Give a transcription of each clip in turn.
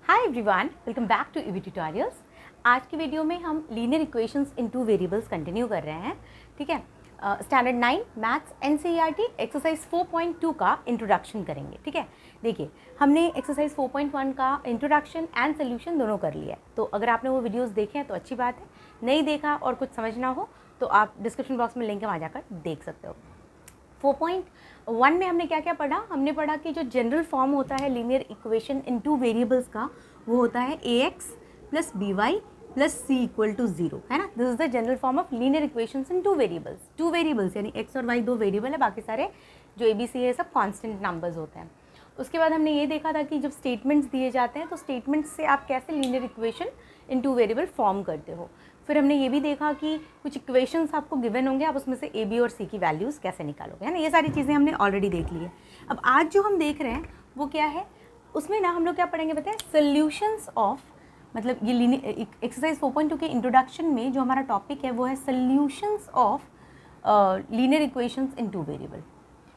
Hi everyone, welcome back to EV tutorials. आज की वीडियो में हम linear equations in two variables continue कर रहे हैं। ठीक है, स्टैंडर्ड 9 मैथ्स एनसीईआरटी एक्सरसाइज 4.2 का इंट्रोडक्शन करेंगे। ठीक है, देखिए हमने एक्सरसाइज 4.1 का इंट्रोडक्शन एंड सोल्यूशन दोनों कर लिया है। तो अगर आपने वो वीडियोस देखे हैं तो अच्छी बात है, नहीं देखा और कुछ समझना हो तो आप डिस्क्रिप्शन बॉक्स में लिंक है, वहाँ जाकर देख सकते हो। 4.1 में हमने क्या क्या पढ़ा? हमने पढ़ा कि जो जनरल फॉर्म होता है linear equation in two variables का, वो होता है ax plus by plus c equal to 0, है ना। This is the general form of linear equations in two variables यानी x और y दो वेरिएबल है, बाकी सारे जो ABC है सब कांस्टेंट नंबर्स होते हैं। उसके बाद हमने ये देखा था कि जब स्टेटमेंट्स दिए जाते हैं तो स्टेटमेंट्स से आप कैसे linear equation in two variable form करते हो। फिर हमने ये भी देखा कि कुछ इक्वेशंस आपको गिवन होंगे, आप उसमें से ए बी और सी की वैल्यूज़ कैसे निकालोगे, है ना। ये सारी चीज़ें हमने ऑलरेडी देख ली है। अब आज जो हम देख रहे हैं वो क्या है, उसमें ना हम लोग क्या पढ़ेंगे बताएं, सोल्यूशंस ऑफ, मतलब ये एक्सरसाइज 4.2 के इंट्रोडक्शन में जो हमारा टॉपिक है वो है solutions of linear equations in two variable.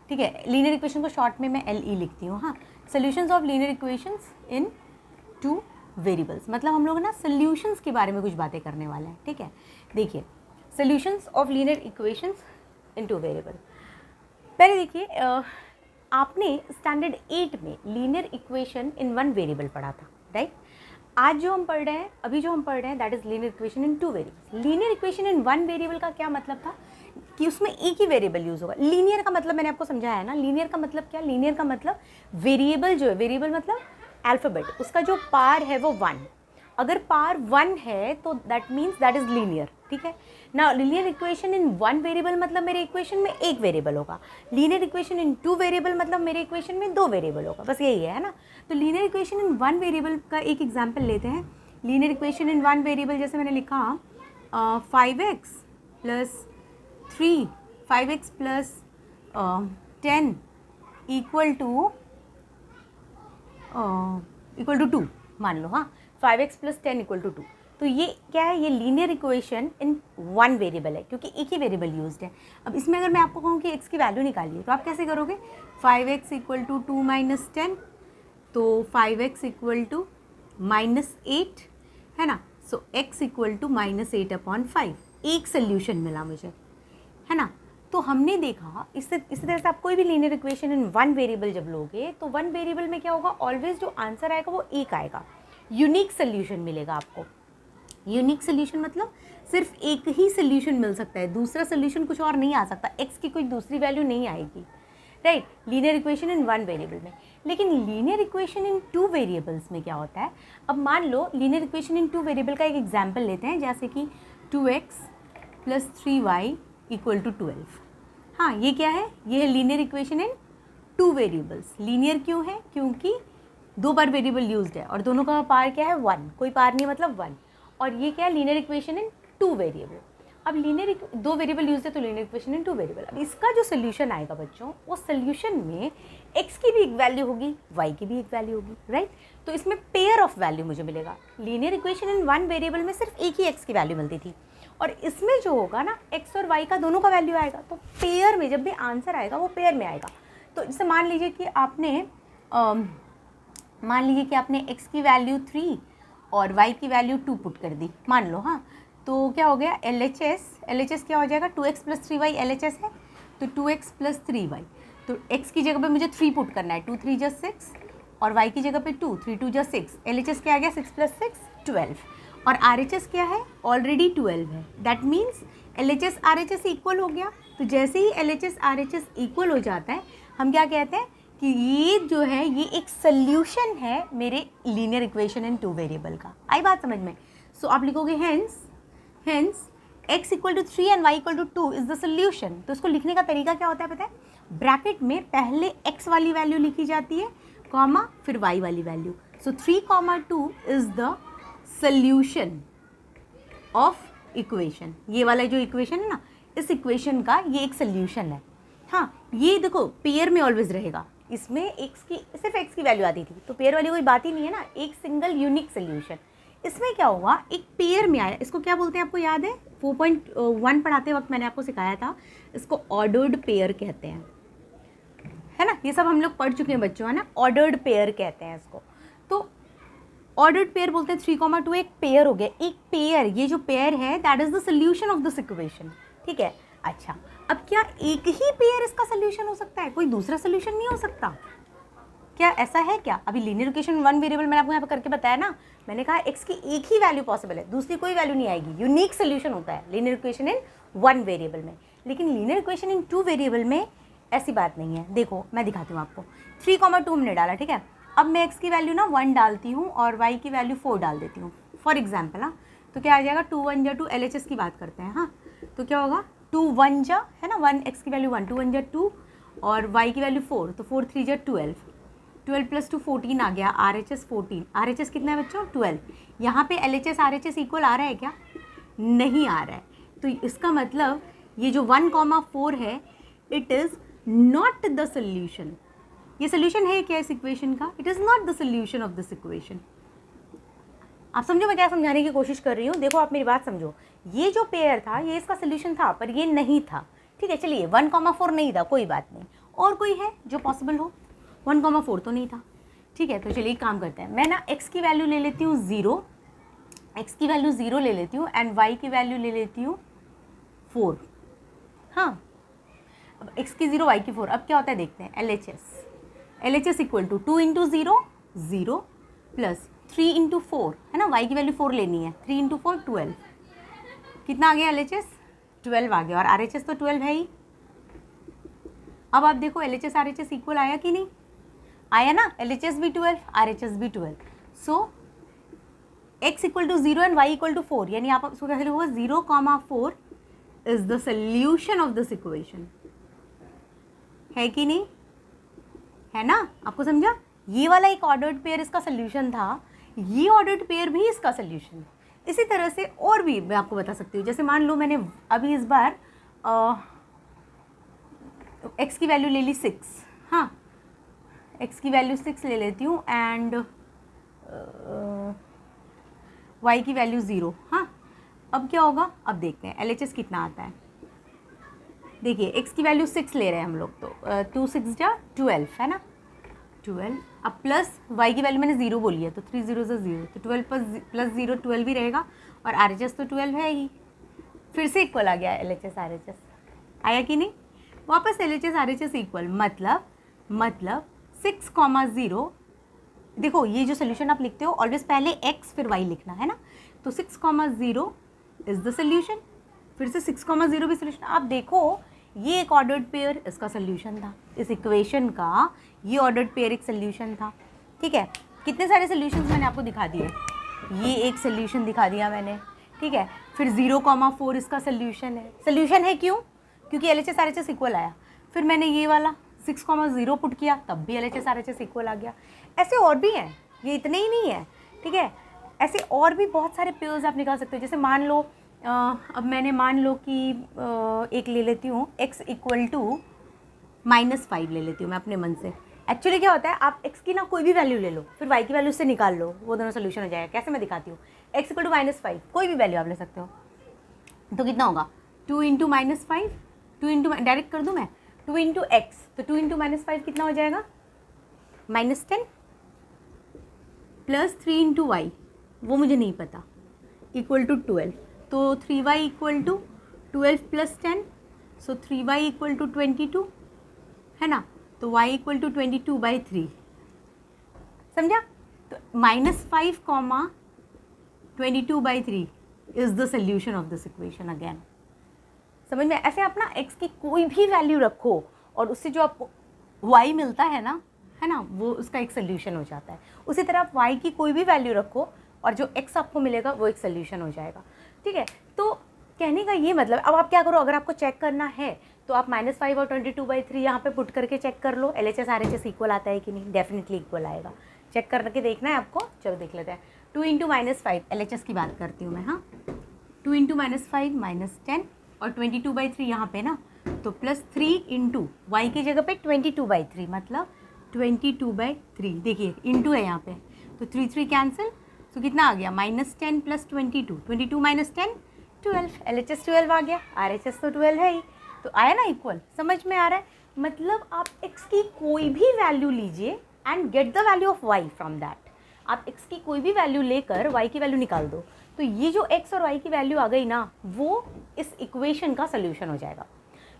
ठीक है, लीनियर इक्वेशन को शॉर्ट में मैं LE लिखती हूँ। हाँ, solutions of linear equations in two variables, मतलब हम लोग ना सोल्यूशंस के बारे में कुछ बातें करने वाले हैं। ठीक है, देखिए solutions of linear equations in two variable. पहले देखिए, आपने स्टैंडर्ड 8 में linear equation in one variable पढ़ा था, राइट। आज जो हम पढ़ रहे हैं, अभी जो हम पढ़ रहे हैं, that is linear equation in two variables. Linear equation in one variable का क्या मतलब था कि उसमें एक ही वेरिएबल यूज होगा। लीनियर का मतलब मैंने आपको समझाया है ना। लीनियर का मतलब क्या? लीनियर का मतलब वेरिएबल जो है, वेरिएबल मतलब अल्फ़ाबेट, उसका जो पार है वो 1। अगर पार 1 है तो that means that is linear. ठीक है ना। Linear equation in one variable मतलब मेरे इक्वेशन में एक वेरिएबल होगा। Linear equation in two variable मतलब मेरे इक्वेशन में दो वेरिएबल होगा, बस यही है ना। तो linear equation in one variable का एक एग्जाम्पल लेते हैं। Linear equation in one variable जैसे मैंने लिखा 5x plus 3, 5x plus 10 equal to 2 मान लो। हाँ, 5x प्लस 10 इक्वल टू 2। तो ये क्या है? ये linear equation in one variable है, क्योंकि एक ही वेरिएबल यूज्ड है। अब इसमें अगर मैं आपको कहूँ कि x की वैल्यू निकालिए तो आप कैसे करोगे? 5x इक्वल टू 2 माइनस 10, तो 5x इक्वल टू माइनस 8, है ना। सो x इक्वल टू माइनस 8/5। एक सोल्यूशन मिला मुझे, है ना। तो हमने देखा इस तरह से आप कोई भी linear equation in one variable जब लोगे तो वन वेरिएबल में क्या होगा, ऑलवेज जो आंसर आएगा वो एक आएगा, यूनिक सोल्यूशन मिलेगा आपको। यूनिक सोल्यूशन मतलब सिर्फ एक ही सोल्यूशन मिल सकता है, दूसरा सोल्यूशन कुछ और नहीं आ सकता, एक्स की कोई दूसरी वैल्यू नहीं आएगी, right. Linear equation in one variable में। लेकिन linear equation in two variables में क्या होता है? अब मान लो linear equation in two variable का एक एग्जाम्पल लेते हैं, जैसे कि 2x plus 3y equal to 12। हाँ, ये क्या है? ये है linear equation in two variables. Linear क्यों है? क्योंकि दो बार वेरिएबल यूज्ड है और दोनों का पार क्या है? 1। कोई पार नहीं मतलब 1। और ये क्या है? Linear equation in two variable. अब लीनियर दो वेरिएबल यूज्ड है तो linear equation in two variable. अब इसका जो सोल्यूशन आएगा बच्चों, वो सोल्यूशन में x की भी एक वैल्यू होगी, y की भी एक वैल्यू होगी, राइट। तो इसमें पेयर ऑफ वैल्यू मुझे मिलेगा। Linear equation in one variable में सिर्फ एक ही x की वैल्यू मिलती थी, और इसमें जो होगा ना, x और y का दोनों का वैल्यू आएगा। तो पेयर में जब भी आंसर आएगा वो पेयर में आएगा। तो जैसे मान लीजिए कि आपने x की वैल्यू 3 और y की वैल्यू 2 पुट कर दी, मान लो। हाँ, तो क्या हो गया? LHS क्या हो जाएगा? 2x प्लस 3y LHS है, तो 2x प्लस 3y। तो x की जगह पे मुझे 3 पुट करना है, 2 3 जा 6, और y की जगह पे 2 3 2 जा 6। LHS क्या आ गया? 6 प्लस 6 12। और RHS क्या है? ऑलरेडी 12 है। That means LHS RHS equal हो गया। तो जैसे ही LHS RHS इक्वल हो जाता है, हम क्या कहते हैं कि ये जो है ये एक सोल्यूशन है मेरे linear equation in two variable का। आई बात समझ में? सो आप लिखोगे hence x equal to 3 and y equal to 2 is the solution. तो इसको लिखने का तरीका क्या होता है पता है? ब्रैकेट में पहले x वाली वैल्यू लिखी जाती है, कॉमा फिर y वाली value. So 3,2 is the solution of equation. ये वाला जो इक्वेशन है ना, इस इक्वेशन का ये एक सोल्यूशन है। हाँ, ये देखो पेयर में ऑलवेज रहेगा। इसमें सिर्फ x की वैल्यू आती थी, तो पेयर वाली कोई बात ही नहीं है ना, एक सिंगल यूनिक सोल्यूशन। इसमें क्या हुआ? एक पेयर में आया। इसको क्या बोलते हैं आपको याद है? 4.1 पढ़ाते वक्त मैंने आपको सिखाया था, इसको ऑर्डर्ड पेयर कहते हैं, है ना। ये सब हम लोग पढ़ चुके हैं बच्चों, है ना। ऑर्डर्ड पेयर कहते हैं इसको। तो ऑर्डर्ड पेयर बोलते हैं 3,2 एक पेयर हो गया, एक पेयर, ये जो पेयर है that is the solution of this equation, ठीक है। अच्छा, अब क्या एक ही पेयर इसका सोल्यूशन हो सकता है, कोई दूसरा सोल्यूशन नहीं हो सकता? क्या ऐसा है क्या? अभी लीनियर इक्वेशन वन वेरिएबल मैंने आपको यहाँ पर करके बताया ना, मैंने कहा x की एक ही वैल्यू पॉसिबल है, दूसरी कोई वैल्यू नहीं आएगी, यूनिक सोल्यूशन होता है linear equation in one variable में। लेकिन linear equation in two variable में ऐसी बात नहीं है। देखो मैं दिखाती हूँ आपको, 3,2 हमने डाला, ठीक है। अब मैं x की वैल्यू ना 1 डालती हूँ और y की वैल्यू 4 डाल देती हूँ फॉर एग्जाम्पल। हाँ, तो क्या आ जाएगा, 2 1 जा 2, LHS की बात करते हैं। हाँ, तो क्या होगा, 2 1 जा है ना 1, x की वैल्यू 1, 2 1 जा 2 और y की वैल्यू 4, तो 4 3 जा 12, 12 प्लस 2 14 आ गया, RHS 14, RHS कितना है बच्चों 12। यहाँ पे LHS RHS इक्वल आ रहा है क्या? नहीं आ रहा है। तो इसका मतलब ये जो 1,4 है it is not the solution. ये सोल्यूशन है क्या इस इक्वेशन का? It is not the solution of this equation. आप समझो मैं क्या समझाने की कोशिश कर रही हूँ, देखो आप मेरी बात समझो, ये जो पेयर था ये इसका सोल्यूशन था पर ये नहीं था, ठीक है। चलिए 1,4 नहीं था, कोई बात नहीं, और कोई है जो पॉसिबल हो? 1,4 तो नहीं था, ठीक है। तो चलिए एक काम करते हैं, मैं ना x की वैल्यू ले लेती हूँ 0, x की वैल्यू 0 ले लेती हूँ एंड y की वैल्यू ले लेती हूँ 4। हाँ, अब x की 0 y की 4, अब क्या होता है देखते हैं। LHS equal to 2 into 0 0 plus 3 into 4 है ना, y की वैल्यू 4 लेनी है, 3 इंटू 4 12, कितना आ गया LHS 12 आ गया, और RHS तो 12 है ही। अब आप देखो LHS RHS इक्वल आया कि नहीं आया ना, LHS भी 12 RHS भी 12, so x equal to 0 and y equal to 4, यानी आप उसको कैसे लिखोगे 0,4 is the solution of this equation, है कि नहीं, है ना? आपको समझा? ये वाला एक ऑर्डर्ड पेयर इसका सोल्यूशन था, ये ऑर्डर्ड पेयर भी इसका सोल्यूशन। इसी तरह से और भी मैं आपको बता सकती हूँ, जैसे मान लो मैंने अभी इस बार x की वैल्यू ले ली 6, हाँ x की वैल्यू 6 ले लेती हूँ एंड y की वैल्यू 0। हाँ, अब क्या होगा, अब देखते हैं LHS कितना आता है। देखिए x की वैल्यू 6 ले रहे हैं हम लोग, तो 2 6 जा 12 है ना, 12, अब प्लस y की वैल्यू मैंने 0 बोली है तो 3 0 से 0, तो 12 प्लस 0 12 भी रहेगा, और RHS तो 12 है ही, फिर से इक्वल आ गया LHS RHS, आया कि नहीं? वापस LHS RHS इक्वल, मतलब 6,0, देखो ये जो सोल्यूशन आप लिखते हो ऑलवेज पहले x फिर y लिखना है ना, तो 6,0 इज द सोल्यूशन, फिर से 6,0 भी सोल्यूशन। आप देखो ये एक ऑर्डर्ड पेयर इसका सोल्यूशन था, इस इक्वेशन का ये ऑर्डर्ड पेयर एक सोल्यूशन था, ठीक है। कितने सारे सोल्यूशंस मैंने आपको दिखा दिए, ये एक सोल्यूशन दिखा दिया मैंने, ठीक है। फिर 0,4 इसका सोल्यूशन है क्यों? क्योंकि LHS RHS इक्वल आया। फिर मैंने ये वाला 6,0 पुट किया, तब भी LHS RHS इक्वल आ गया। ऐसे और भी हैं, ये इतने ही नहीं है, ठीक है। ऐसे और भी बहुत सारे पेयर्स आप निकाल सकते हो। जैसे मान लो अब मैंने मान लो कि एक ले लेती हूँ x इक्वल टू -5 ले लेती हूँ मैं अपने मन से। एक्चुअली क्या होता है, आप x की ना कोई भी वैल्यू ले लो, फिर y की वैल्यू से निकाल लो, वो दोनों सोल्यूशन हो जाएगा। कैसे मैं दिखाती हूँ, x इक्वल टू -5, कोई भी वैल्यू आप ले सकते हो, तो कितना होगा 2 इंटू -5, 2 इंटू डायरेक्ट कर दूँ मैं, 2 इंटू एक्स, तो 2 इंटू -5 कितना हो जाएगा -10, प्लस 3 इंटू वाई, वो मुझे नहीं पता, इक्वल टू 12, तो 3y equal to 12 plus 10, so 3y equal to 22 है ना, तो y इक्वल टू 22/3, समझा? तो -5, 22/3 is the solution of this equation again. समझ में? ऐसे आप ना x की कोई भी वैल्यू रखो और उससे जो आपको y मिलता है ना, वो उसका एक सोल्यूशन हो जाता है। उसी तरह आप y की कोई भी वैल्यू रखो और जो x आपको मिलेगा वो एक सोल्यूशन हो जाएगा, ठीक है। तो कहने का ये मतलब, अब आप क्या करो, अगर आपको चेक करना है तो आप -5 और 22/3 यहाँ पे पुट करके चेक कर लो LHS RHS इक्वल आता है कि नहीं। डेफिनेटली इक्वल आएगा, चेक करके देखना है आपको। चलो देख लेते हैं। 2 इंटू -5 LHS की बात करती हूँ मैं, हाँ 2 इंटू -5 -10 और 22/3 यहाँ पे ना, तो प्लस 3 इंटू वाई की जगह पे 22/3, मतलब 22/3, देखिए इंटू है यहाँ पे, तो 3 3 कैंसिल, तो कितना आ गया -10 प्लस 22, 22 माइनस 10 12, LHS 12 आ गया, RHS तो 12 है ही, तो आया ना इक्वल। समझ में आ रहा है? मतलब आप x की कोई भी वैल्यू लीजिए and get the value of y from that. आप x की कोई भी वैल्यू लेकर y की वैल्यू निकाल दो, तो ये जो x और y की वैल्यू आ गई ना, वो इस इक्वेशन का सोल्यूशन हो जाएगा।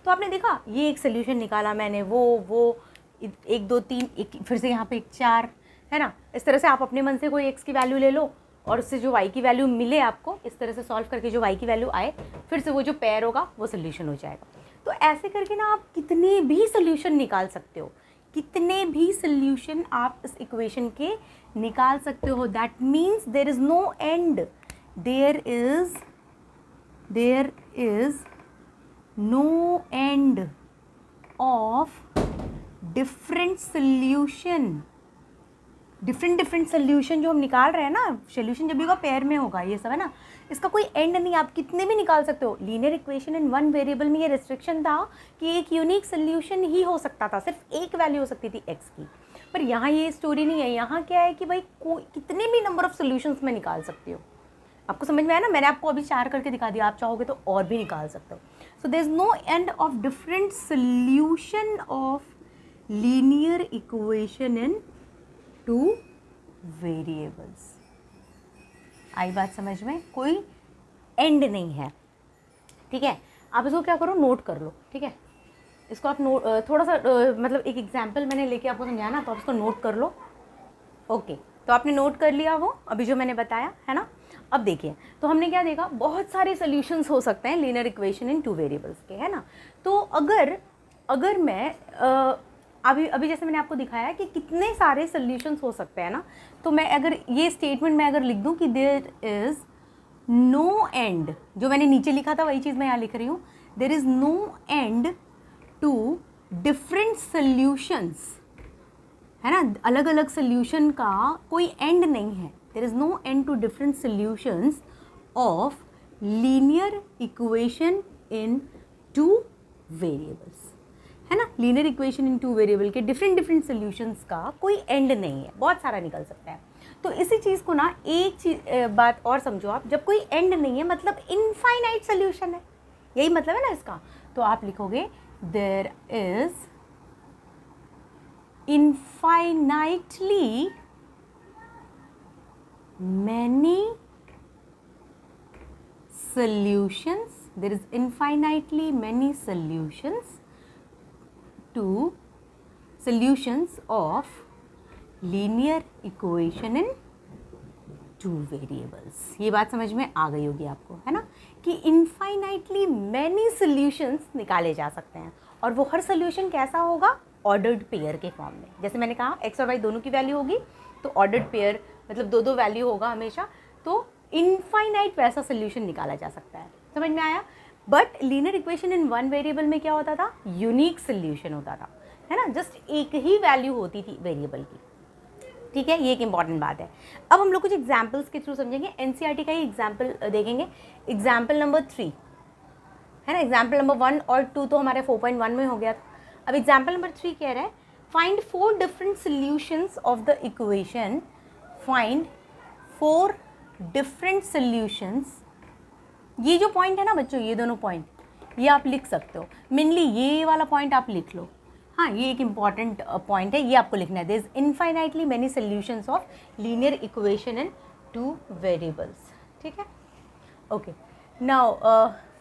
तो आपने देखा ये एक सोल्यूशन निकाला मैंने, वो 1 2 3 एक, फिर से यहाँ पे 1 4 है ना। इस तरह से आप अपने मन से कोई x की वैल्यू ले लो और उससे जो y की वैल्यू मिले आपको, इस तरह से सॉल्व करके जो y की वैल्यू आए, फिर से वो जो पेयर होगा वो सोल्यूशन हो जाएगा। तो ऐसे करके ना आप कितने भी सोल्यूशन निकाल सकते हो, कितने भी सोल्यूशन आप इस इक्वेशन के निकाल सकते हो। That means there is no end, there is no end of different solution. Different solution जो हम निकाल रहे हैं ना, सोल्यूशन जब भी होगा पेयर में होगा, ये सब है ना, इसका कोई एंड नहीं, आप कितने भी निकाल सकते हो। Linear equation in one variable में ये रिस्ट्रिक्शन था कि एक यूनिक सोल्यूशन ही हो सकता था, सिर्फ एक वैल्यू हो सकती थी एक्स की। पर यहाँ ये स्टोरी नहीं है, यहाँ क्या है कि भाई कोई कितने भी नंबर ऑफ सोल्यूशंस में निकाल सकती हो। आपको समझ में आया ना, मैंने आपको अभी 4 करके दिखा दिया, आप चाहोगे तो और भी निकाल सकते हो। So there is no end of different solution of linear equation in 2 variables. आई बात समझ में? कोई एंड नहीं है, ठीक है। आप इसको क्या करो, नोट कर लो, ठीक है। इसको आप नोट थोड़ा सा मतलब एक एग्जाम्पल मैंने लेके आपको समझाया ना, तो आप इसको नोट कर लो। ओके, तो आपने नोट कर लिया वो अभी जो मैंने बताया, है ना। अब देखिए, तो हमने क्या देखा, बहुत सारे सोल्यूशंस हो सकते हैं लीनियर इक्वेशन इन 2 वेरिएबल्स के, है ना। तो अगर मैं अभी जैसे मैंने आपको दिखाया कि कितने सारे सोल्यूशंस हो सकते हैं ना, तो मैं अगर ये स्टेटमेंट मैं अगर लिख दूं कि देयर इज़ नो एंड, जो मैंने नीचे लिखा था वही चीज़ मैं यहाँ लिख रही हूँ, there is no end to different solutions, है ना। अलग अलग सोल्यूशन का कोई एंड नहीं है। There is no end to different solutions of linear equation in 2 variables, है ना। लीनियर इक्वेशन इन 2 वेरिएबल के डिफरेंट सोल्यूशंस का कोई एंड नहीं है, बहुत सारा निकल सकता है। तो इसी चीज़ को ना एक चीज़ बात और समझो आप, जब कोई एंड नहीं है मतलब इनफाइनाइट सोल्यूशन है, यही मतलब है ना इसका। तो आप लिखोगे there is infinitely many solutions, there is infinitely many solutions of linear equation in 2 variables। ये बात समझ में आ गई होगी आपको, है ना, कि infinitely many solutions निकाले जा सकते हैं, और वो हर solution कैसा होगा, ऑर्डर्ड पेयर के फॉर्म में। जैसे मैंने कहा x और y दोनों की वैल्यू होगी, तो ऑर्डर्ड पेयर मतलब 2 वैल्यू होगा हमेशा, तो इनफाइनाइट वैसा सोल्यूशन निकाला जा सकता है। समझ में आया? But linear equation in 1 variable में क्या होता था, यूनिक सोल्यूशन होता था, है ना, जस्ट एक ही वैल्यू होती थी वेरिएबल की, ठीक है। ये एक इंपॉर्टेंट बात है। अब हम लोग कुछ एग्जाम्पल्स के थ्रू समझेंगे, एनसीईआरटी का ही एग्जाम्पल देखेंगे। एग्जाम्पल नंबर 3 है ना, एग्जाम्पल नंबर 1 और 2 तो हमारे 4.1 में हो गया था। अब एग्जाम्पल नंबर 3 कह रहा है find 4 different solutions of the equation, find 4 different solutions. ये जो पॉइंट है ना बच्चों, ये दोनों पॉइंट ये आप लिख सकते हो, मेनली ये वाला पॉइंट आप लिख लो। हाँ, ये एक इम्पॉर्टेंट पॉइंट है, ये आपको लिखना है। There is infinitely many solutions of linear equation in 2 variables, ठीक है। ओके, नाउ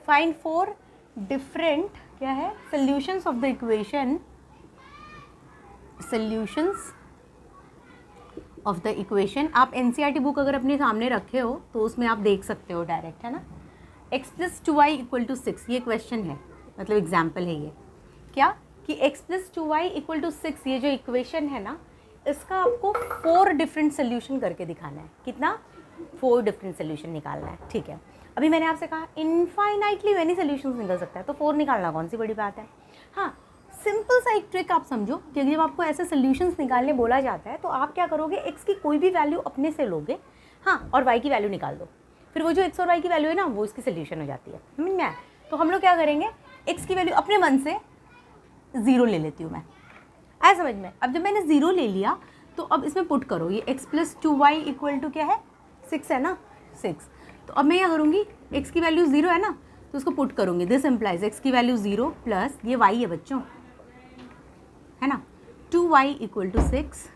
फाइंड 4 डिफरेंट क्या है, solutions of the equation, solutions of the equation. आप एनसीईआरटी बुक अगर अपने सामने रखे हो तो उसमें आप देख सकते हो डायरेक्ट, है ना। x + 2y = 6, ये क्वेश्चन है, मतलब एग्जाम्पल है ये, क्या कि x + 2y = 6, ये जो इक्वेशन है ना, इसका आपको 4 डिफरेंट सोल्यूशन करके दिखाना है। कितना? 4 डिफरेंट सोल्यूशन निकालना है, ठीक है। अभी मैंने आपसे कहा इनफाइनाइटली मेनी सोल्यूशंस निकल सकता है, तो 4 निकालना कौन सी बड़ी बात है। हाँ, सिंपल सा एक ट्रिक आप समझो कि जब आपको ऐसे सोल्यूशंस निकालने बोला जाता है तो आप क्या करोगे, x की कोई भी वैल्यू अपने से लोगे, हाँ, और y की वैल्यू निकाल दो, फिर वो जो x और y की वैल्यू है ना, वो इसकी सोल्यूशन हो जाती है। समझ में आया? तो हम लोग क्या करेंगे, x की वैल्यू अपने मन से 0 ले लेती हूँ मैं, आया समझ में। अब जब मैंने 0 ले लिया तो अब इसमें पुट करो, ये x + 2y = क्या है, 6 है ना, 6। तो अब मैं क्या करूँगी, x की वैल्यू 0 है ना, तो उसको पुट करूँगी, दिस इम्प्लाइज x की वैल्यू 0 प्लस ये y है बच्चों, है ना, 2y = 6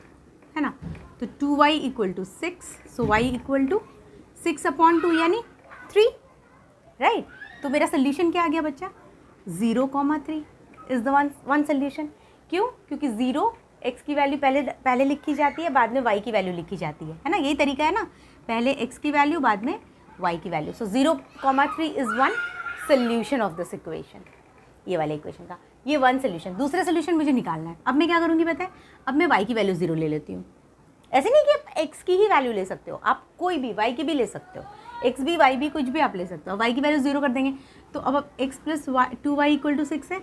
है ना, तो 2y equal to 6, so y equal to 6/2 यानी 3, राइट। तो मेरा सोल्यूशन क्या आ गया बच्चा, 0,3 इज द वन सोल्यूशन। क्यों, क्योंकि 0 x की वैल्यू पहले लिखी जाती है, बाद में y की वैल्यू लिखी जाती है ना, यही तरीका है ना, पहले x की वैल्यू बाद में y की value. So 0,3 is one solution of this equation, ये वाले इक्वेशन का ये वन सोल्यूशन। दूसरा सोल्यूशन मुझे निकालना है। अब मैं क्या करूँगी पता है, अब मैं y की वैल्यू 0 ले लेती हूँ। ऐसे नहीं कि आप x की ही वैल्यू ले सकते हो, आप कोई भी y की भी ले सकते हो, x भी y भी कुछ भी आप ले सकते हो। y की वैल्यू 0 कर देंगे तो अब x plus 2y equal to 6 है,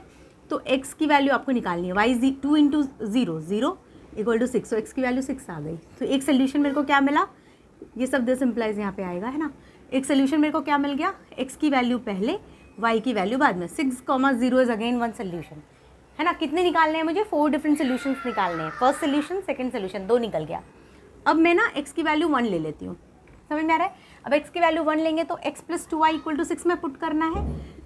तो x की वैल्यू आपको निकालनी है, y 2 इंटू 0 0 इक्वल टू 6, तो x की वैल्यू 6 आ गई। तो एक सोल्यूशन मेरे को क्या मिला, ये सब दिस इम्प्लाइज यहाँ पे आएगा, है ना। एक सोल्यूशन मेरे को क्या मिल गया, x की वैल्यू पहले, y की वैल्यू बाद में। 6,0 इज अगेन वन सोल्यूशन, है ना। कितने निकालने हैं मुझे, 4 डिफरेंट सोल्यूशंस निकालने हैं। फर्स्ट सोल्यूशन, सेकंड सोल्यूशन, 2 निकल गया। अब मैं ना x की वैल्यू 1 ले लेती हूँ, समझ में आ रहा है। अब x की वैल्यू 1 लेंगे तो x plus 2y equal to 6 में पुट करना है,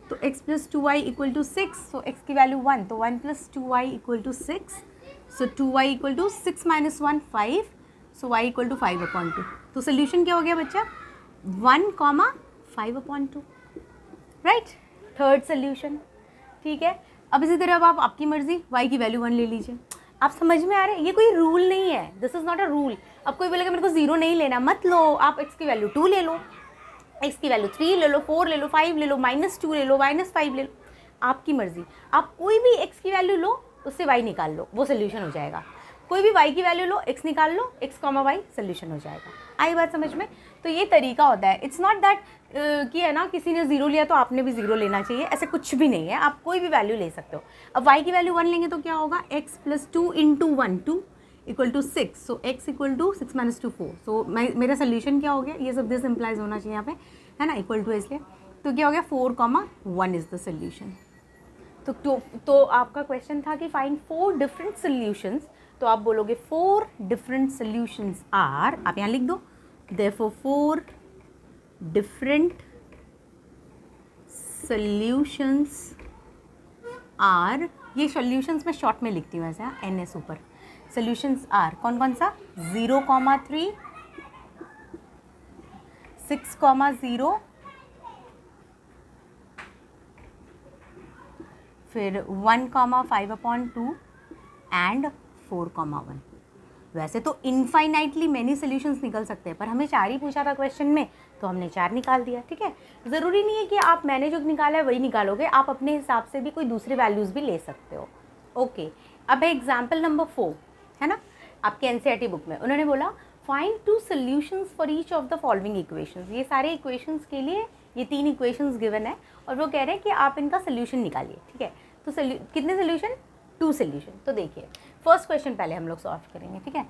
तो x plus 2y equal to 6, so x की वैल्यू 1, तो 1 plus 2y equal to 6, so 2y equal to 6 minus 1 5, so y equal to 5/2। तो सोल्यूशन क्या हो गया बच्चा, 1,5/2, राइट, थर्ड सोल्यूशन, ठीक है। अब इसी तरह अब आप आपकी मर्जी y की वैल्यू 1 ले लीजिए। आप समझ में आ रहे हैं, ये कोई रूल नहीं है, this is not a rule. अब कोई बोलेगा मेरे को 0 नहीं लेना, मत लो, आप x की वैल्यू 2 ले लो, x की वैल्यू 3 ले लो, 4 ले लो, 5 ले लो, -2 ले लो, -5 ले लो, आपकी मर्जी। आप कोई भी x की वैल्यू लो, उससे y निकाल लो, वो सोल्यूशन हो जाएगा। कोई भी y की वैल्यू लो, x निकाल लो, x, y सोल्यूशन हो जाएगा। आई बात समझ में। तो ये तरीका होता है, इट्स नॉट दैट कि है ना किसी ने 0 लिया तो आपने भी 0 लेना चाहिए, ऐसे कुछ भी नहीं है, आप कोई भी वैल्यू ले सकते हो। अब y की वैल्यू 1 लेंगे तो क्या होगा, x plus 2 into 1 2 equal to 6, so x equal to 6 minus 2 4, so मेरा सोल्यूशन क्या हो गया, ये सब दिस इम्प्लाइज होना चाहिए यहाँ पे, है ना, इक्वल टू इसलिए। तो क्या हो गया, 4,1 इज द सोल्यूशन। तो आपका क्वेश्चन था कि फाइंड 4 डिफरेंट सोल्यूशंस, तो आप बोलोगे 4 डिफरेंट सोल्यूशंस आर, आप यहाँ लिख दो, therefore 4 different solutions are, ये solutions मैं शॉर्ट में लिखती हूँ ऐसे, NS ऊपर, solutions are कौन कौन सा, 0,3, 6,0, फिर 1,5/2 एंड 4,1। वैसे तो इनफाइनाइटली मैनी सोल्यूशंस निकल सकते हैं, पर हमें 4 ही पूछा था क्वेश्चन में, तो हमने 4 निकाल दिया, ठीक है। ज़रूरी नहीं है कि आप मैंने जो निकाला है वही निकालोगे, आप अपने हिसाब से भी कोई दूसरे वैल्यूज़ भी ले सकते हो। ओके, अब है एग्जाम्पल नंबर 4, है ना, आपके NCERT बुक में उन्होंने बोला find 2 solutions for each of the following equations. ये सारे इक्वेशंस के लिए ये 3 इक्वेशंस गिवन है और वो कह रहे हैं कि आप इनका सोल्यूशन निकालिए, ठीक है। तो कितने सोल्यूशन, 2 सोल्यूशन। तो देखिए फर्स्ट क्वेश्चन पहले हम लोग सॉल्व करेंगे, ठीक है।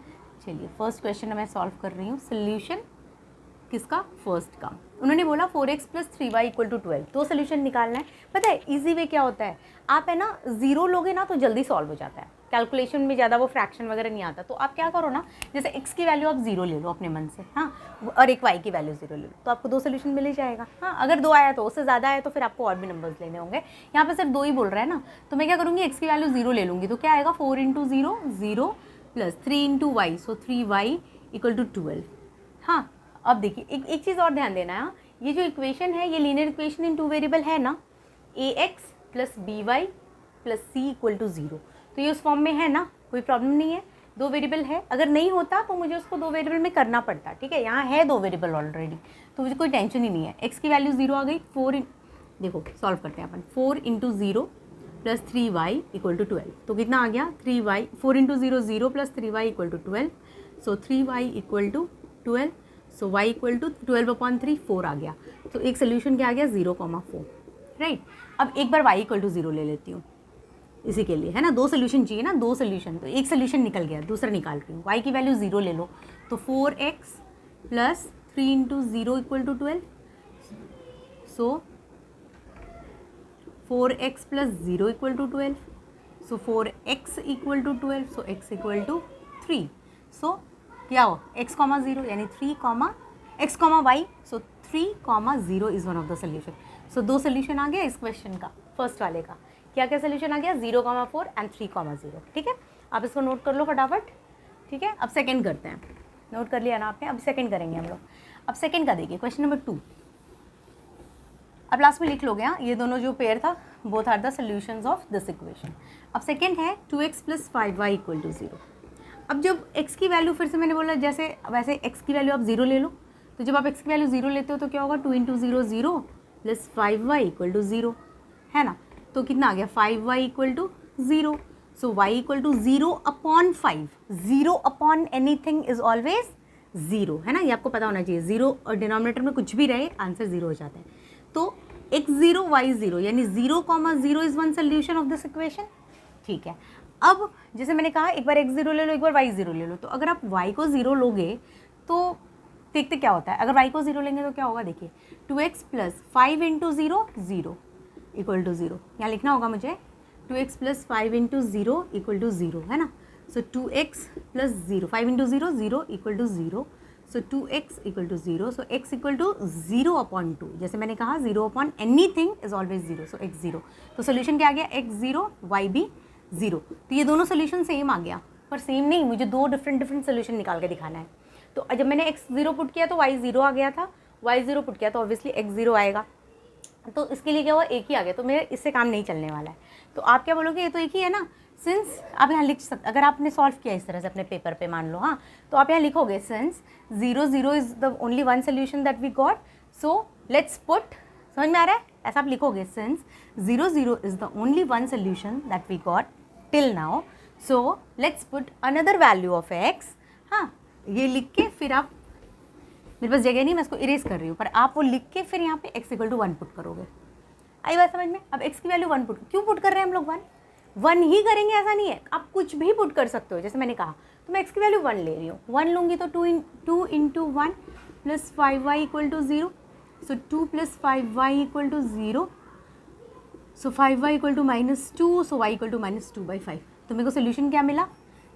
चलिए फर्स्ट क्वेश्चन मैं सॉल्व कर रही हूँ, सोल्यूशन किसका, फर्स्ट का। उन्होंने बोला 4x plus 3y equal to 12, 2 solution निकालना है। पता है इजी वे क्या होता है, आप है ना 0 लोगे ना तो जल्दी सॉल्व हो जाता है, कैलकुलेशन में ज़्यादा वो फ्रैक्शन वगैरह नहीं आता। तो आप क्या करो ना, जैसे x की वैल्यू आप 0 ले लो अपने मन से, हाँ, और एक y की वैल्यू 0 ले लो, तो आपको 2 सोल्यूशन मिल ही जाएगा। हाँ, अगर 2 आया तो, उससे ज़्यादा आया तो फिर आपको और भी नंबर्स लेने होंगे। यहाँ पे सिर्फ 2 ही बोल रहा है ना, तो मैं क्या करूँगी, x की वैल्यू 0 ले लूँगी, तो क्या आएगा, 4 into 0 0 plus 3 into y, so 3y equal to 12। हाँ, अब देखिए एक चीज़ और ध्यान देना है, ये जो इक्वेशन है ये लीनियर इक्वेशन इन 2 वेरिएबल है ना, ax plus by plus c equal to 0, तो ये उस फॉर्म में है ना, कोई प्रॉब्लम नहीं है, 2 वेरिएबल है। अगर नहीं होता तो मुझे उसको 2 वेरिएबल में करना पड़ता, ठीक है। यहाँ है 2 वेरिएबल ऑलरेडी, तो मुझे कोई टेंशन ही नहीं है। x की वैल्यू 0 आ गई, देखो सॉल्व करते हैं अपन, 4 into 0 plus 3y equal to 12, तो कितना आ गया, 3y, 4 into 0 0 plus 3y equal to 12, so 3y equal to 12, so y equal to 12/3, 4 आ गया। तो एक सोल्यूशन क्या आ गया, 0,4, राइट। अब एक बार y इक्वल टू 0 ले लेती हूँ इसी के लिए, है ना, 2 सोल्यूशन चाहिए ना, 2 सोल्यूशन, तो एक सोल्यूशन निकल गया, दूसरा निकाल रही हूँ। y की वैल्यू 0 ले लो, तो 4x plus 3 into 0 equal to 12, so 4x plus 0 equal to 12, so 4x equal to 12, so x equal to 3, so क्या हो, x, 0 यानी 3, x, y, so 3, 0 is one of the solution. So 2 solution आ गया इस question का, first वाले का। क्या क्या सोल्यूशन आ गया, 0,4 एंड 3,0, ठीक है। आप इसको नोट कर लो फटाफट, ठीक है, अब सेकंड करते हैं, नोट कर लिया ना आपने, अब सेकंड करेंगे हम लोग। अब सेकंड का देखिए, क्वेश्चन नंबर 2। अब लास्ट में लिख लोगे, हाँ, ये दोनों जो पेयर था, both are the solutions of this equation. अब सेकंड है 2x + 5y = 0। अब जब x की वैल्यू, फिर से मैंने बोला जैसे वैसे x की वैल्यू आप 0 ले लो, तो जब आप x की वैल्यू 0 लेते हो तो क्या होगा, 2 × 0 0 + 5y = 0, है ना। तो कितना आ गया, 5y = 0। So y = 0/5, 0 anything is always 0, है ना, ये आपको पता होना चाहिए। 0 और डिनोमिनेटर में कुछ भी रहे, आंसर 0 हो जाता है। तो x0 y0 यानी 0,0 is one solution of this equation, ठीक है। अब जैसे मैंने कहा, एक बार x0 ले लो, एक बार y0 ले लो, तो अगर आप y को 0 लोगे तो देखते क्या होता है। अगर y को 0 लेंगे तो क्या होगा, देखिए 2x + 5 × 0 0 = 0, यहाँ लिखना होगा मुझे 2x + 5 × 0 = 0, है ना। सो 2x + 0, 5 × 0 0 = 0, सो 2x = 0, सो x = 0/2, जैसे मैंने कहा 0 anything is always 0, so x 0। तो सोल्यूशन क्या आ गया, x 0 y भी 0। तो ये दोनों सोल्यूशन सेम आ गया, पर सेम नहीं, मुझे दो डिफरेंट सोल्यूशन निकाल के दिखाना है। तो जब मैंने x 0 पुट किया तो y 0 आ गया था, y 0 पुट किया तो ऑब्वियसली x 0 आएगा। तो इसके लिए क्या हुआ, एक ही आ गया, तो मेरे इससे काम नहीं चलने वाला है। तो आप क्या बोलोगे, ये तो एक ही है ना। सिंस आप यहाँ लिख सकते, अगर आपने सॉल्व किया इस तरह से अपने पेपर पे मान लो, हाँ, तो आप यहाँ लिखोगे since 0 0 is the only one solution that we got, so let's put, समझ में आ रहा है, ऐसा आप लिखोगे since 0 0 is the only one solution that we got till now, so let's put another value of x। हाँ, ये लिख के फिर आप, मेरे पास जगह नहीं, मैं इसको इरेज कर रही हूँ, पर आप वो लिख के फिर यहाँ पे x = 1 पुट करोगे। आई बात समझ में। अब x की वैल्यू 1 पुट, क्यों पुट कर रहे हैं हम लोग, 1 ही करेंगे, ऐसा नहीं है, आप कुछ भी पुट कर सकते हो। जैसे मैंने कहा, तो मैं x की वैल्यू 1 ले रही हूँ, 1 लूँगी तो 2 × 1 + 5y = 0, सो 2 + 5y = 0, सो 5y = -2, सो y = -2/5। तो मेरे को सोल्यूशन क्या मिला,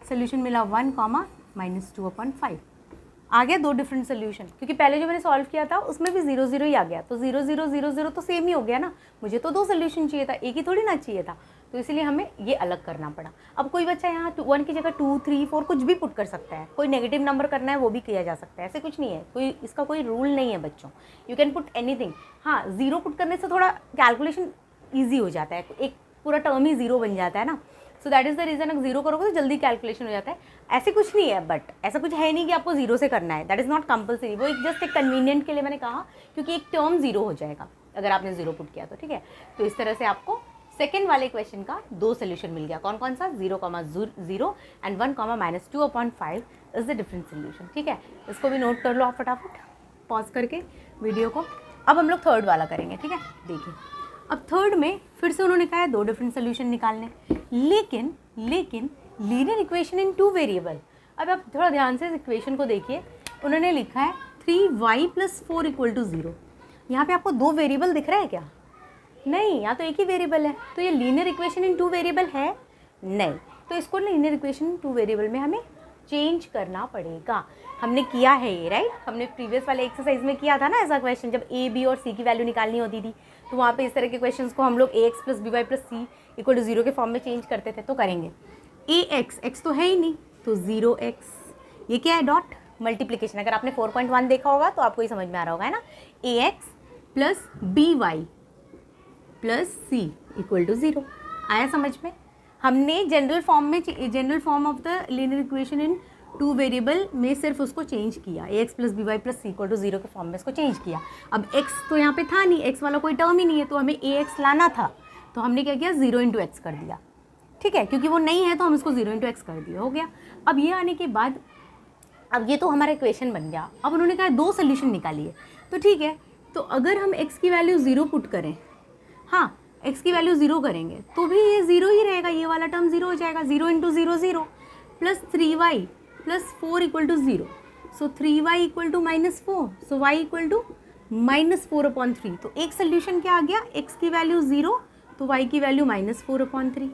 सोल्यूशन मिला 1, -2/5। आ गया दो डिफरेंट सोल्यूशन, क्योंकि पहले जो मैंने सॉल्व किया था उसमें भी 0 0 ही आ गया, तो 0 0 0 0 तो सेम ही हो गया ना। मुझे तो दो सोल्यूशन चाहिए था, एक ही थोड़ी ना चाहिए था, तो इसलिए हमें ये अलग करना पड़ा। अब कोई बच्चा यहाँ 1 की जगह 2 3 4 कुछ भी पुट कर सकता है, कोई नेगेटिव नंबर करना है वो भी किया जा सकता है, ऐसे कुछ नहीं है, कोई इसका कोई रूल नहीं है बच्चों, यू कैन पुट एनीथिंग। हाँ, 0 पुट करने से थोड़ा कैलकुलेशन ईजी हो जाता है, एक पूरा टर्म ही 0 बन जाता है ना, so that is the reason. अगर 0 करोगे तो जल्दी कैलकुलेशन हो जाता है, ऐसे कुछ नहीं है, बट ऐसा कुछ है नहीं कि आपको 0 से करना है, दैट इज़ नॉट कंपलसरी। वो एक जस्ट एक कन्वीनियंट के लिए मैंने कहा, क्योंकि एक टर्म 0 हो जाएगा अगर आपने 0 पुट किया तो, ठीक है। तो इस तरह से आपको सेकेंड वाले क्वेश्चन का दो सोल्यूशन मिल गया। कौन कौन सा, 0,0 and 1, -2/5 is the different solution, ठीक है। इसको भी नोट कर लो आप फटाफट पॉज करके वीडियो को। अब हम लोग थर्ड वाला करेंगे, ठीक है। देखिए, अब थर्ड में फिर से उन्होंने कहा है दो डिफरेंट सोल्यूशन निकालने, लेकिन लीनियर इक्वेशन इन 2 वेरिएबल। अब आप थोड़ा ध्यान से इस इक्वेशन को देखिए, उन्होंने लिखा है 3y + 4 = 0। यहाँ पे आपको दो वेरिएबल दिख रहा है क्या, नहीं, यहाँ तो एक ही वेरिएबल है, तो ये लीनियर इक्वेशन इन 2 वेरिएबल है नहीं, तो इसको लीनियर इक्वेशन इन 2 वेरिएबल में हमें चेंज करना पड़ेगा। हमने किया है ये, राइट, हमने प्रीवियस वाले एक्सरसाइज में किया था ना ऐसा क्वेश्चन, जब a b और c की वैल्यू निकालनी होती थी, तो वहाँ पे इस तरह के क्वेश्चंस को हम लोग ax + by + c = 0 के फॉर्म में चेंज करते थे। तो करेंगे x तो है ही नहीं, तो 0x, ये क्या है, डॉट मल्टीप्लीकेशन। अगर आपने 4.1 देखा होगा तो आपको ही समझ में आ रहा होगा, है ना। ax + by + c = 0 आया समझ में। हमने general form of the linear equation in 2 variable में सिर्फ उसको चेंज किया, ax + by + c = 0 के फॉर्म में इसको चेंज किया। अब x तो यहाँ पे था नहीं, x वाला कोई टर्म ही नहीं है, तो हमें ax लाना था, तो हमने क्या किया, 0 × x कर दिया, ठीक है, क्योंकि वो नहीं है तो हम इसको 0 × x कर दिया, हो गया। अब ये आने के बाद, अब ये तो हमारा इक्वेशन बन गया। अब उन्होंने कहा दो सोल्यूशन निकालिए, तो ठीक है, तो अगर हम x की वैल्यू 0 पुट करें, हाँ, x की वैल्यू 0 करेंगे तो भी ये 0 ही रहेगा, ये वाला टर्म 0 हो जाएगा, 0 × 0 0 + 3y + 4 = 0, सो 3y = -4, सो y = -4/3। तो एक सोल्यूशन क्या आ गया, x की वैल्यू 0 तो y की value -4/3।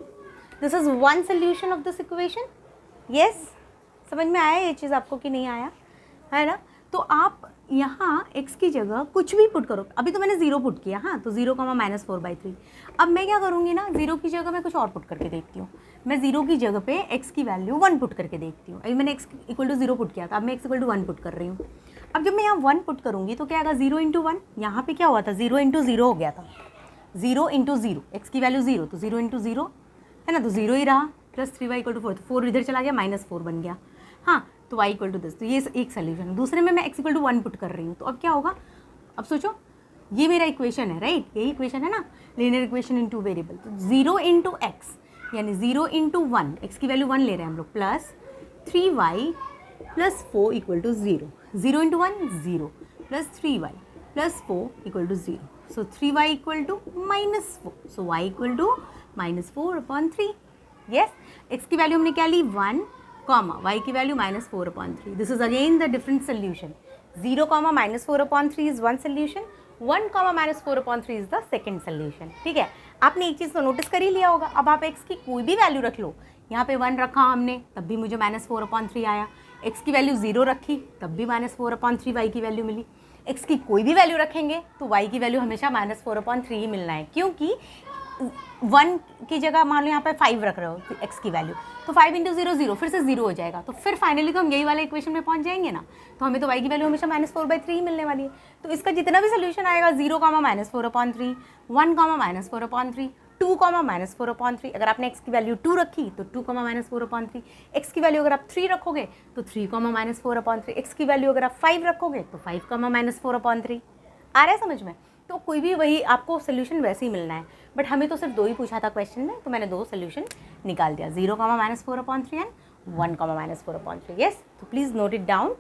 This is one solution of this equation. Yes, समझ में आया ये चीज़ आपको कि नहीं आया, है ना। तो आप यहाँ x की जगह कुछ भी पुट करो, अभी तो मैंने 0 पुट किया, हाँ, तो 0 -4/3। अब मैं क्या करूँगी ना, 0 की जगह मैं कुछ और पुट करके देखती हूँ। मैं 0 की जगह पे x की वैल्यू 1 पुट करके देखती हूँ। अभी मैंने x = 0 पुट किया था, अब मैं x = 1 पुट कर रही हूँ। अब जब मैं यहाँ 1 पुट करूँगी तो क्या आएगा, 0 × 1, यहाँ पे क्या हुआ था, 0 × 0 हो गया था, 0 × 0, x की वैल्यू 0, तो 0 × 0 है ना, तो 0 ही रहा, प्लस 3y = 4, तो 4 इधर चला गया, -4 बन गया, हाँ, तो y = दिस। तो ये एक सोल्यूशन है। दूसरे में मैं x = 1 पुट कर रही हूँ, तो अब क्या होगा, अब सोचो, ये मेरा इक्वेशन है, राइट, यही इक्वेशन है ना, लीनियर इक्वेशन इन 2 वेरिएबल। तो 0 × x यानी 0 × 1, x की वैल्यू 1 ले रहे हैं हम लोग, plus 3y + 4 = 0, 0 × 1 0, plus 3y + 4 = 0, so 3y = -4, so y = -4/3। yes, x की वैल्यू हमने क्या ली, 1, y की value -4/3। This is again the different solution. 0, -4/3 is one solution, 1, -4/3 is the second solution. ठीक है, आपने एक चीज़ तो नोटिस कर ही लिया होगा। अब आप x की कोई भी वैल्यू रख लो, यहाँ पे 1 रखा हमने तब भी मुझे -4/3 आया, x की वैल्यू 0 रखी तब भी -4/3 y की वैल्यू मिली। x की कोई भी वैल्यू रखेंगे तो y की वैल्यू हमेशा -4/3 ही मिलना है, क्योंकि 1 की जगह मान लो यहाँ पे 5 रख रहे हो x की वैल्यू, तो 5 × 0 0, फिर से 0 हो जाएगा, तो फिर फाइनली तो हम यही वाले इक्वेशन में पहुँच जाएंगे ना, तो हमें तो y की वैल्यू हमेशा -4/3 ही मिलने वाली है। तो इसका जितना भी सोल्यूशन आएगा, 0, -4/3, 1, -4/3, 2, -4/3, अगर आपने x की वैल्यू 2 रखी तो 2, -4/3, x की वैल्यू अगर आप 3 रखोगे तो 3, -4/3, x की वैल्यू अगर आप 5 रखोगे तो 5, -4/3। आ रहा है समझ में? तो कोई भी वही आपको सोल्यूशन वैसे ही मिलना है, बट हमें तो सिर्फ 2 ही पूछा था क्वेश्चन में, तो मैंने 2 सोल्यूशन निकाल दिया, 0, -4/3 एंड 1, -4/3। यस, तो please note it down.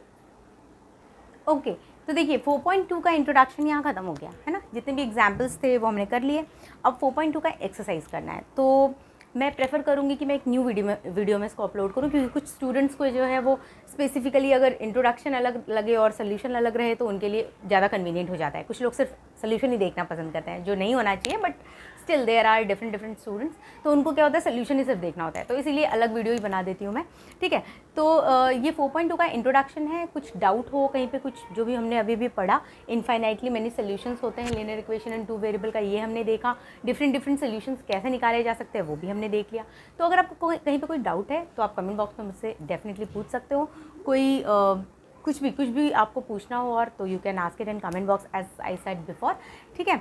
Okay, तो देखिए 4.2 का इंट्रोडक्शन यहाँ खत्म हो गया है ना, जितने भी एग्जाम्पल्स थे वो हमने कर लिए। अब 4.2 का एक्सरसाइज करना है, तो मैं प्रेफर करूँगी कि मैं एक न्यू वीडियो में इसको अपलोड करूँ, क्योंकि कुछ स्टूडेंट्स को जो है वो स्पेसिफिकली अगर इंट्रोडक्शन अलग लगे और सोल्यूशन अलग रहे तो उनके लिए ज़्यादा कन्वीनियंट हो जाता है। कुछ लोग सिर्फ सोल्यूशन ही देखना पसंद करते हैं, जो नहीं होना चाहिए, but still there are different students, तो उनको क्या होता है, सोल्यूशन ही सिर्फ देखना होता है, तो इसीलिए अलग वीडियो ही बना देती हूँ मैं। ठीक है, तो ये 4.2 का इंट्रोडक्शन है। कुछ डाउट हो कहीं पे, कुछ जो भी हमने अभी भी पढ़ा, इनफाइनाइटली मेनी सोल्यूशंस होते हैं लीनियर इक्वेशन इन 2 वेरिएबल का, ये हमने देखा। डिफरेंट सोल्यूशंस कैसे निकाले जा सकते हैं वो भी हमने देख लिया। तो अगर आपको कहीं पे कोई डाउट है तो आप कमेंट बॉक्स में मुझसे डेफिनेटली पूछ सकते हो। कोई कुछ भी आपको पूछना हो और, तो you can ask it in comment box as I said before. ठीक है,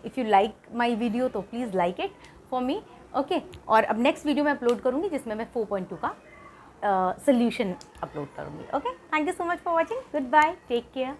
if you like my video तो please like it for me. Okay, और अब नेक्स्ट वीडियो मैं अपलोड करूँगी जिसमें मैं 4.2 का सोल्यूशन अपलोड करूँगी। Okay, thank you so much for watching, goodbye, take care.